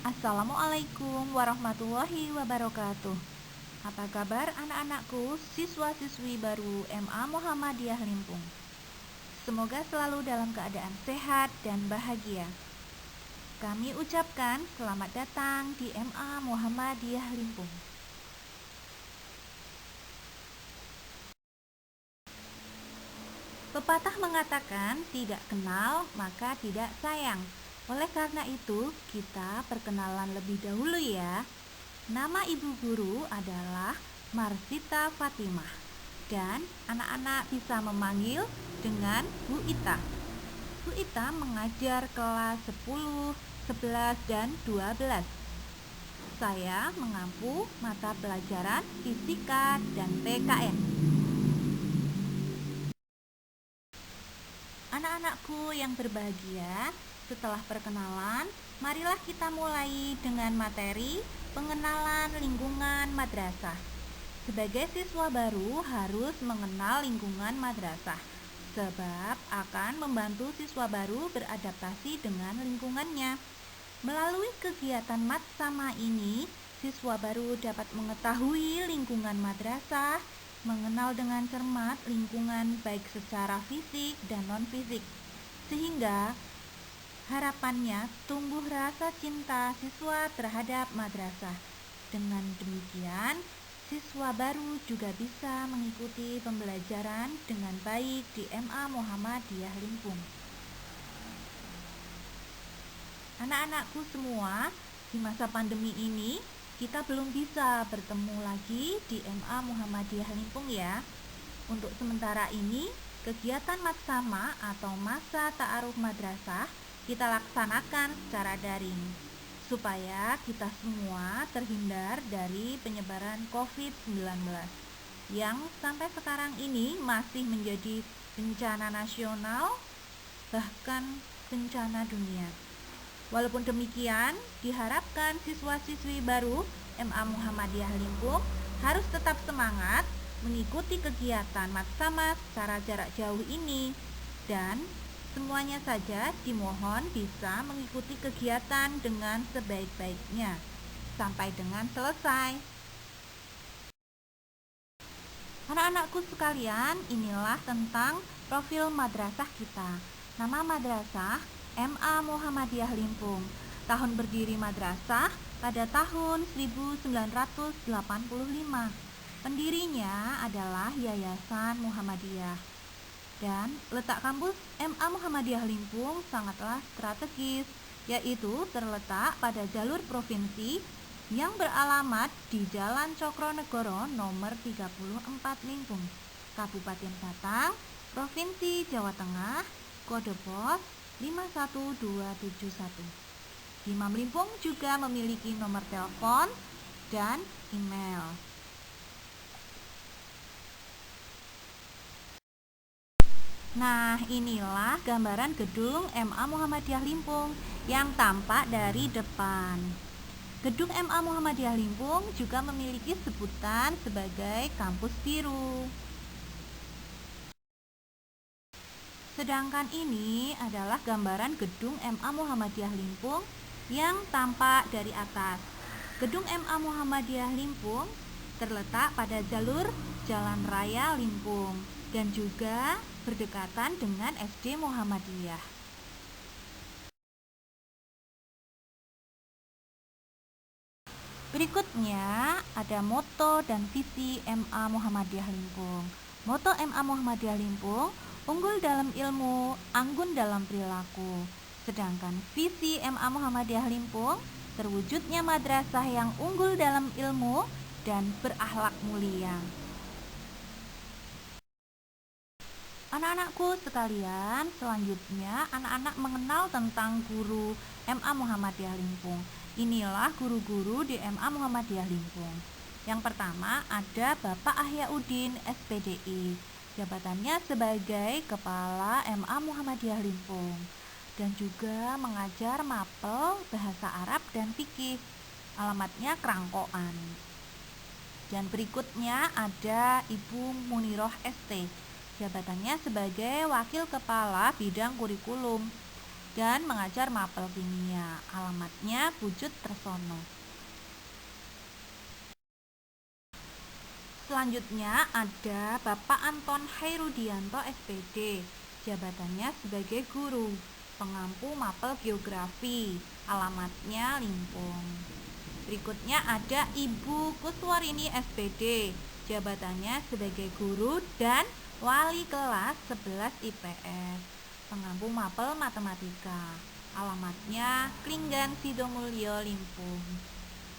Assalamualaikum warahmatullahi wabarakatuh. Apa kabar anak-anakku, siswa-siswi baru MA Muhammadiyah Limpung? Semoga selalu dalam keadaan sehat dan bahagia. Kami ucapkan selamat datang di MA Muhammadiyah Limpung. Pepatah mengatakan tidak kenal maka tidak sayang. Oleh karena itu, kita perkenalan lebih dahulu ya. Nama ibu guru adalah Marsita Fatimah dan anak-anak bisa memanggil dengan Bu Ita. Bu Ita mengajar kelas 10, 11, dan 12. Saya mengampu mata pelajaran fisika dan PKN. Anak-anakku yang berbahagia, setelah perkenalan, marilah kita mulai dengan materi pengenalan lingkungan madrasah. Sebagai siswa baru harus mengenal lingkungan madrasah, sebab akan membantu siswa baru beradaptasi dengan lingkungannya. Melalui kegiatan matsama ini, siswa baru dapat mengetahui lingkungan madrasah, mengenal dengan cermat lingkungan baik secara fisik dan non-fisik, sehingga harapannya tumbuh rasa cinta siswa terhadap madrasah. Dengan demikian, siswa baru juga bisa mengikuti pembelajaran dengan baik di MA Muhammadiyah Limpung. Anak-anakku semua, di masa pandemi ini kita belum bisa bertemu lagi di MA Muhammadiyah Limpung ya. Untuk sementara ini, kegiatan matsama atau masa ta'aruf madrasah kita laksanakan secara daring, supaya kita semua terhindar dari penyebaran COVID-19 yang sampai sekarang ini masih menjadi bencana nasional, bahkan bencana dunia. Walaupun demikian, diharapkan siswa-siswi baru MA Muhammadiyah Limpung harus tetap semangat mengikuti kegiatan matsama secara jarak jauh ini, dan semuanya saja dimohon bisa mengikuti kegiatan dengan sebaik-baiknya sampai dengan selesai. Anak-anakku sekalian, inilah tentang profil madrasah kita. Nama madrasah MA Muhammadiyah Limpung. Tahun berdiri madrasah pada tahun 1985. Pendirinya adalah Yayasan Muhammadiyah. Dan letak kampus MA Muhammadiyah Limpung sangatlah strategis, yaitu terletak pada jalur provinsi yang beralamat di Jalan Cokronegoro nomor 34 Limpung, Kabupaten Batang, Provinsi Jawa Tengah, kode pos 51271. Imam Limpung juga memiliki nomor telepon dan email. Nah, inilah gambaran gedung MA Muhammadiyah Limpung yang tampak dari depan. Gedung MA Muhammadiyah Limpung juga memiliki sebutan sebagai kampus biru. Sedangkan ini adalah gambaran gedung MA Muhammadiyah Limpung yang tampak dari atas. Gedung MA Muhammadiyah Limpung terletak pada jalur Jalan Raya Limpung dan juga berdekatan dengan SD Muhammadiyah. Berikutnya ada moto dan visi MA Muhammadiyah Limpung. Moto MA Muhammadiyah Limpung, unggul dalam ilmu, anggun dalam perilaku. Sedangkan visi MA Muhammadiyah Limpung, terwujudnya madrasah yang unggul dalam ilmu dan berakhlak mulia. Anak-anakku sekalian, selanjutnya anak-anak mengenal tentang guru MA Muhammadiyah Limpung. Inilah guru-guru di MA Muhammadiyah Limpung. Yang pertama ada Bapak Ahyaudin SPDI, jabatannya sebagai Kepala MA Muhammadiyah Limpung, dan juga mengajar mapel bahasa Arab dan fikih. Alamatnya Kerangkoan. Dan berikutnya ada Ibu Muniroh ST, jabatannya sebagai Wakil Kepala Bidang Kurikulum. dan mengajar mapel kimia. Alamatnya Bujut Tresono. Selanjutnya ada Bapak Anton Hairudianto SPD, jabatannya sebagai guru, pengampu mapel geografi, alamatnya Limpung. Berikutnya ada Ibu Kuswarini SPD, jabatannya sebagai guru dan wali kelas 11 IPS, pengampu mapel matematika, alamatnya Klinggan Sidomulyo Limpung.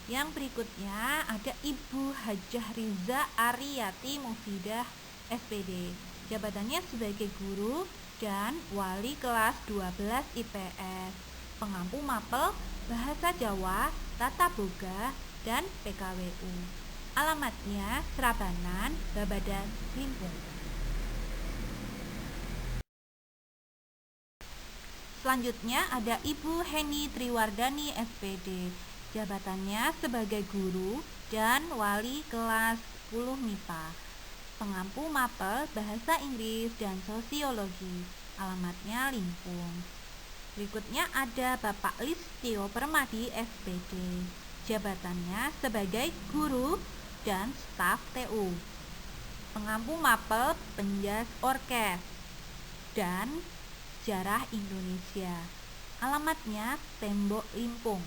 Yang berikutnya ada Ibu Hajah Riza Ariyati Mufidah SPD, jabatannya sebagai guru dan wali kelas 12 IPS, pengampu mapel bahasa Jawa, tata boga, dan PKWU. Alamatnya Serabanan, Babadan, Limpung. Selanjutnya ada Ibu Heni Triwardani SPD, jabatannya sebagai guru dan wali kelas 10 MIPA, pengampu mapel bahasa Inggris dan sosiologi, alamatnya Limpung. Berikutnya ada Bapak Listio Permadi SPD, jabatannya sebagai guru dan staf TU, pengampu mapel penjas orkes dan sejarah Indonesia, alamatnya Tembok Limpung.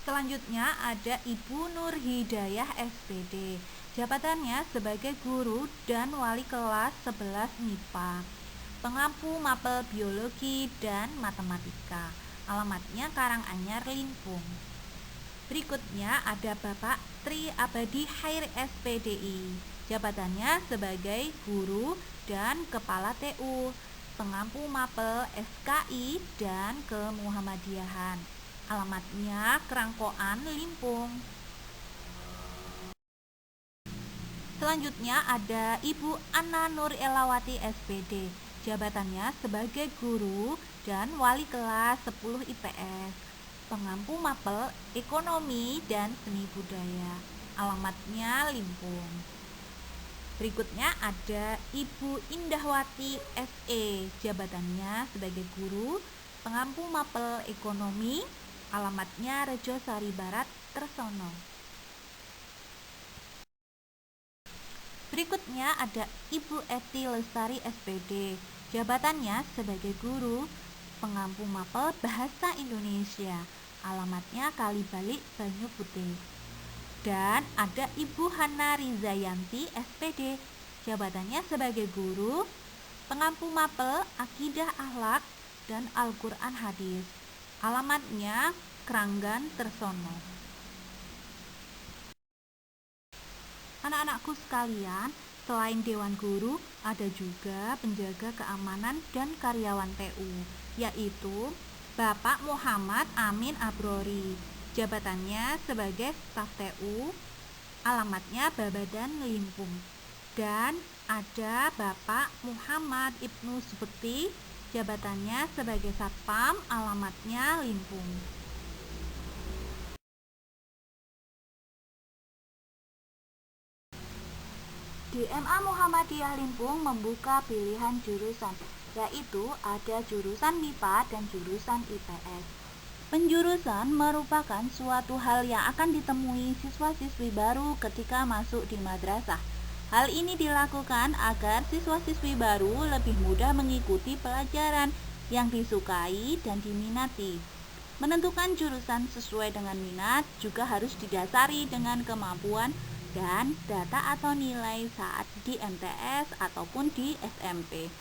Selanjutnya ada Ibu Nur Hidayah SPD, jabatannya sebagai guru dan wali kelas 11 MIPA, pengampu mapel biologi dan matematika, alamatnya Karanganyar, Limpung. Berikutnya ada Bapak Tri Abadi Khair SPDI, jabatannya sebagai guru dan kepala TU, pengampu mapel SKI dan kemuhammadiyahan, alamatnya Kerangkoan, Limpung. Selanjutnya ada Ibu Anna Nur Elawati SPD, jabatannya sebagai guru dan wali kelas 10 IPS, pengampu mapel ekonomi dan seni budaya, alamatnya Limpung. Berikutnya ada Ibu Indahwati SE, jabatannya sebagai guru, pengampu mapel ekonomi, alamatnya Rejo Sari Barat, Tresono. Berikutnya ada Ibu Eti Lestari SPD, jabatannya sebagai guru, pengampu mapel bahasa Indonesia, alamatnya Kalibalik, Banyu Putih. Dan ada Ibu Hana Rizayanti SPD, jabatannya sebagai guru, pengampu mapel akidah akhlak dan Al-Quran hadis, alamatnya Keranggan, Tresono. Anak-anakku sekalian, selain Dewan Guru, ada juga penjaga keamanan dan karyawan TU, yaitu Bapak Muhammad Amin Abrori, jabatannya sebagai staf TU, alamatnya Babadan, Limpung. Dan ada Bapak Muhammad Ibnu Subekti, jabatannya sebagai satpam, alamatnya Limpung. DMA Muhammadiyah Limpung membuka pilihan jurusan, yaitu ada jurusan MIPA dan jurusan IPS. Penjurusan merupakan suatu hal yang akan ditemui siswa-siswi baru ketika masuk di madrasah. Hal ini dilakukan agar siswa-siswi baru lebih mudah mengikuti pelajaran yang disukai dan diminati. Menentukan jurusan sesuai dengan minat juga harus didasari dengan kemampuan dan data atau nilai saat di MTS ataupun di SMP.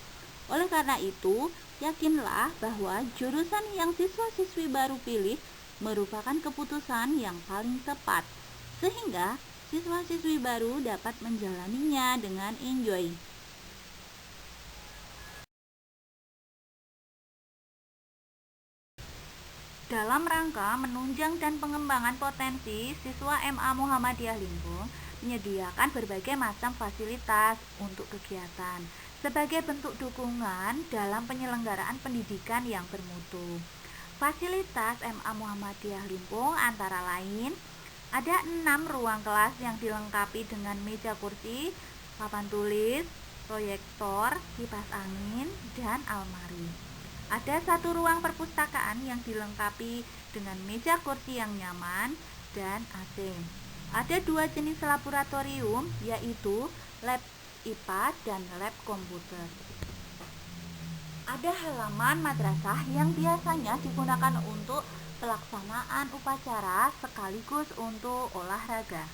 Oleh karena itu, yakinlah bahwa jurusan yang siswa-siswi baru pilih merupakan keputusan yang paling tepat, sehingga siswa-siswi baru dapat menjalaninya dengan enjoy. Dalam rangka menunjang dan pengembangan potensi, siswa MA Muhammadiyah Limpung menyediakan berbagai macam fasilitas untuk kegiatan sebagai bentuk dukungan dalam penyelenggaraan pendidikan yang bermutu. Fasilitas MA Muhammadiyah Limpung antara lain ada 6 ruang kelas yang dilengkapi dengan meja kursi, papan tulis, proyektor, kipas angin, dan almari. Ada satu ruang perpustakaan yang dilengkapi dengan meja kursi yang nyaman dan AC. Ada 2 jenis laboratorium, yaitu lab IPA dan lab komputer. Ada halaman madrasah yang biasanya digunakan untuk pelaksanaan upacara sekaligus untuk olahraga.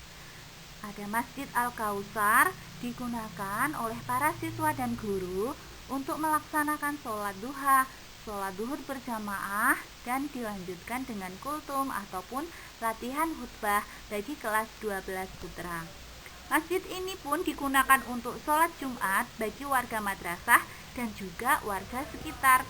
Ada Masjid Al-Kautsar digunakan oleh para siswa dan guru untuk melaksanakan sholat duha, sholat duhur berjamaah, dan dilanjutkan dengan kultum ataupun latihan khutbah bagi kelas 12 putra. Masjid ini pun digunakan untuk sholat Jumat bagi warga madrasah dan juga warga sekitar.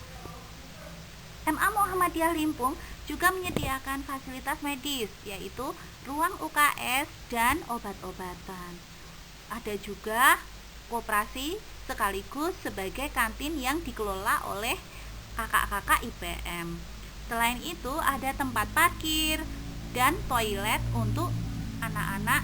MA Muhammadiyah Limpung juga menyediakan fasilitas medis, yaitu ruang UKS dan obat-obatan. Ada juga koperasi sekaligus sebagai kantin yang dikelola oleh kakak-kakak IPM. Selain itu ada tempat parkir dan toilet untuk anak-anak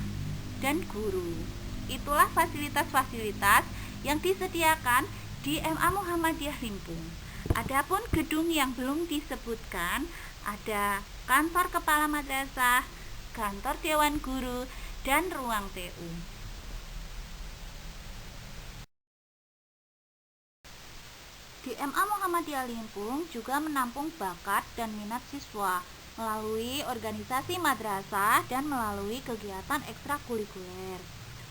dan guru. Itulah fasilitas-fasilitas yang disediakan di MA Muhammadiyah Limpung. Adapun gedung yang belum disebutkan ada kantor kepala madrasah, kantor dewan guru, dan ruang TU. Di MA Muhammadiyah Limpung juga menampung bakat dan minat siswa melalui organisasi madrasah dan melalui kegiatan ekstrakurikuler.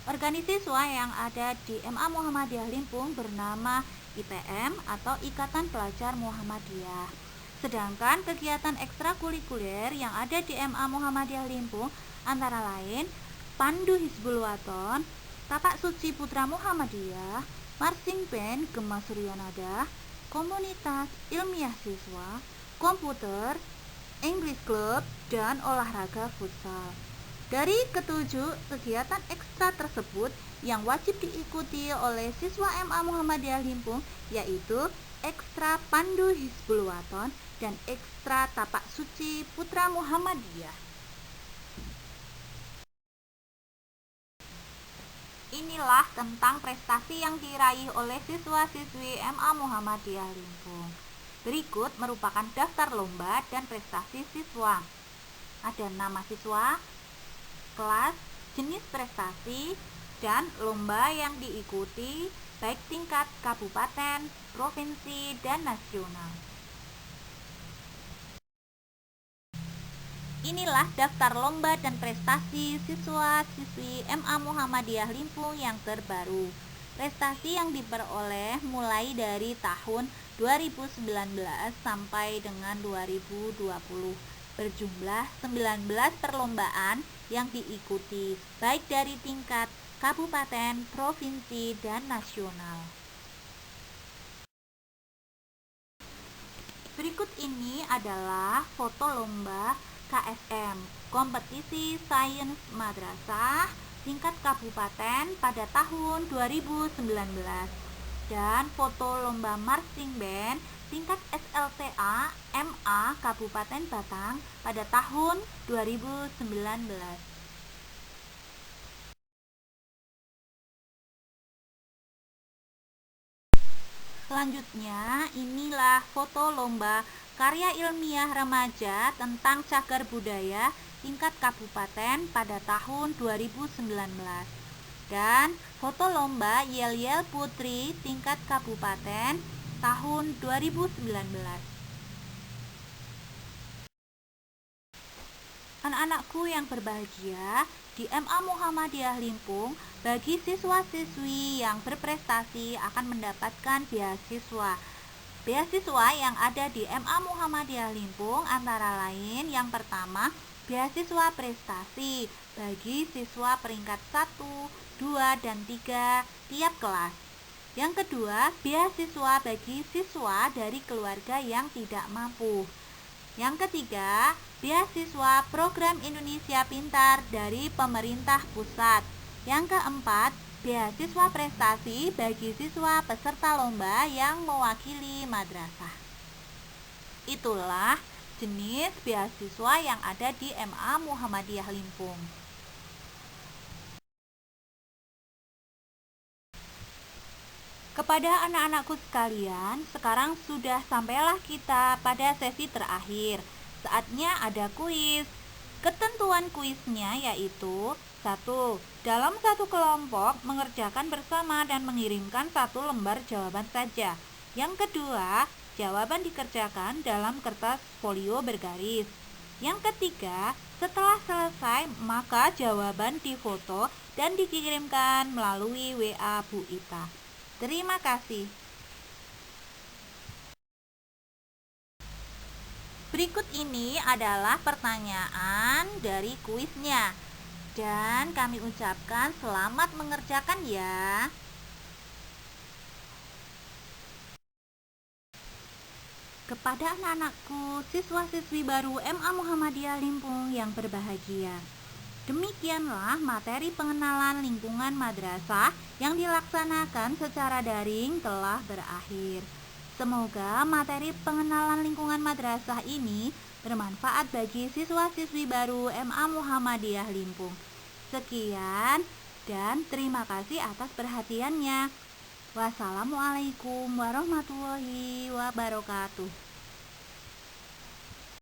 Organisasi siswa yang ada di MA Muhammadiyah Limpung bernama IPM atau Ikatan Pelajar Muhammadiyah. Sedangkan kegiatan ekstrakurikuler yang ada di MA Muhammadiyah Limpung antara lain Pandu Hizbul Waton, Tapak Suci Putra Muhammadiyah, Marching Band Gema Suryanada, komunitas ilmiah siswa, komputer, English Club, dan olahraga futsal. Dari ketujuh kegiatan ekstra tersebut yang wajib diikuti oleh siswa MA Muhammadiyah Limpung yaitu ekstra Pandu Hizbul Waton dan ekstra Tapak Suci Putra Muhammadiyah. Inilah tentang prestasi yang diraih oleh siswa-siswi MA Muhammadiyah Limpung. Berikut merupakan daftar lomba dan prestasi siswa. Ada nama siswa, kelas, jenis prestasi, dan lomba yang diikuti baik tingkat kabupaten, provinsi, dan nasional. Inilah daftar lomba dan prestasi siswa-siswi MA Muhammadiyah Limpung yang terbaru. Prestasi yang diperoleh mulai dari tahun 2019 sampai dengan 2020 berjumlah 19 perlombaan yang diikuti baik dari tingkat kabupaten, provinsi, dan nasional. Berikut ini adalah foto lomba KSM, kompetisi sains madrasah tingkat kabupaten pada tahun 2019, dan foto lomba marching band tingkat SLTA MA Kabupaten Batang pada tahun 2019. Selanjutnya, inilah foto lomba karya ilmiah remaja tentang cagar budaya tingkat kabupaten pada tahun 2019 dan foto lomba Yel-Yel Putri tingkat kabupaten tahun 2019. Anak-anakku yang berbahagia, di MA Muhammadiyah Limpung, bagi siswa-siswi yang berprestasi akan mendapatkan beasiswa. Beasiswa yang ada di MA Muhammadiyah Limpung antara lain yang pertama, beasiswa prestasi bagi siswa peringkat 1, 2, dan 3 tiap kelas. Yang kedua, beasiswa bagi siswa dari keluarga yang tidak mampu. Yang ketiga, beasiswa program Indonesia Pintar dari pemerintah pusat. Yang keempat, beasiswa prestasi bagi siswa peserta lomba yang mewakili madrasah. Itulah jenis beasiswa yang ada di MA Muhammadiyah Limpung. Kepada anak-anakku sekalian, sekarang sudah sampailah kita pada sesi terakhir. Saatnya ada kuis. Ketentuan kuisnya yaitu: 1. Dalam satu kelompok mengerjakan bersama dan mengirimkan satu lembar jawaban saja. Yang kedua, jawaban dikerjakan dalam kertas folio bergaris. Yang ketiga, setelah selesai maka jawaban difoto dan dikirimkan melalui WA Bu Ita. Terima kasih. Berikut ini adalah pertanyaan dari kuisnya. Dan kami ucapkan selamat mengerjakan ya. Kepada anak-anakku, siswa-siswi baru MA Muhammadiyah Limpung yang berbahagia. Demikianlah materi pengenalan lingkungan madrasah yang dilaksanakan secara daring telah berakhir. Semoga materi pengenalan lingkungan madrasah ini bermanfaat bagi siswa-siswi baru MA Muhammadiyah Limpung. Sekian dan terima kasih atas perhatiannya. Wassalamualaikum warahmatullahi wabarakatuh.